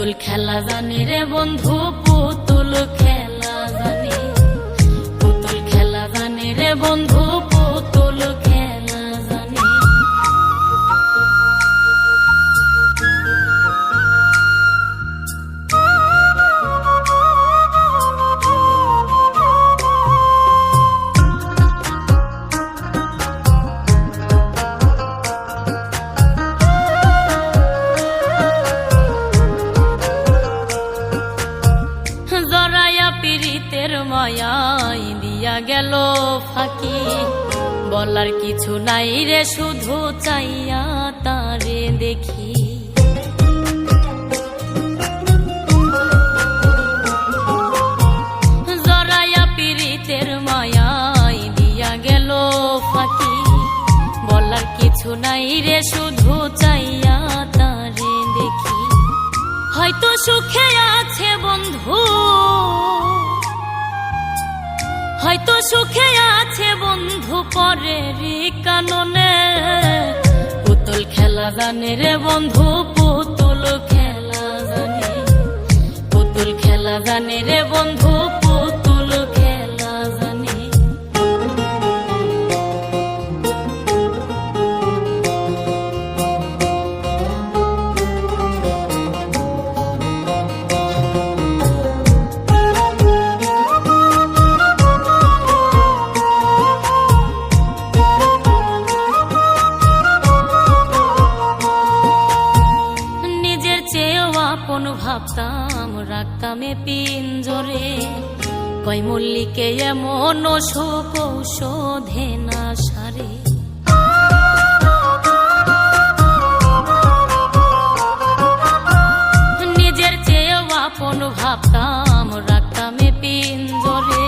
পুতুল খেলা জানি রে বন্ধু, পুতুল খেলা জানি, পুতুল খেলা জানি রে বন্ধু, পুতুল খেলা জানি। পীড়িতের মায়াই দিয়া গেল ফাঁকি, বলার কিছু নাই রে শুধু চাইয়া তারে দেখি। জড়াইয়া পীড়িতের মায়াই দিয়া গেল ফাঁকি, বলার কিছু নাই রে শুধু চাইয়া তারে দেখি। হয়তো সুখে আছে বন্ধু, হয়তো সুখে আছে বন্ধু পরেরই কাননে। পুতুল খেলা জানে রে বন্ধু, পুতুল খেলা জানে, পুতুল খেলা জানে রে বন্ধু, পুতুল খেলা জানে। আপন ভাবতাম রাখতামে পিঞ্জরে, কই মল্লিকে এমন শোক ঔষধে না সারে। নিজের চেয়েও আপন ভাবতাম রাখতামে পিঞ্জরে,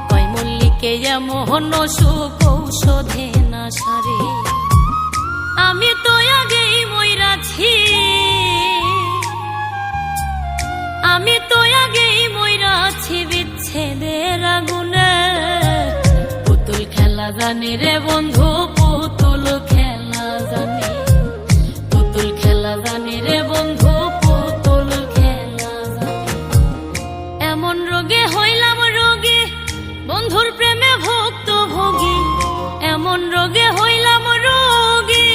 কই মল্লিকে এমন শোক ঔষধে না সারে। আমি তো আগেই মইরাছি, আমি তো আগেই মইরাছি বিচ্ছেদের আগুনে। পুতুল খেলা জানি রে বন্ধু, পুতুল খেলা জানি, পুতুল খেলা জানি রে বন্ধু, পুতুল খেলা জানি। এমন রোগে হইলাম রোগী, বন্ধুর প্রেমে ভক্ত ভোগী, এমন রোগে হইলাম রোগী,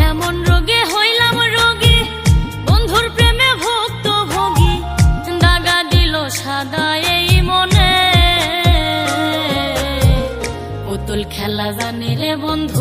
এমন রোগে হইলাম রোগী, বন্ধুর প্রেমে ভক্ত ভোগী। দাগা দিল সাদা এই মনে, পুতুল খেলা জানি রে বন্ধু,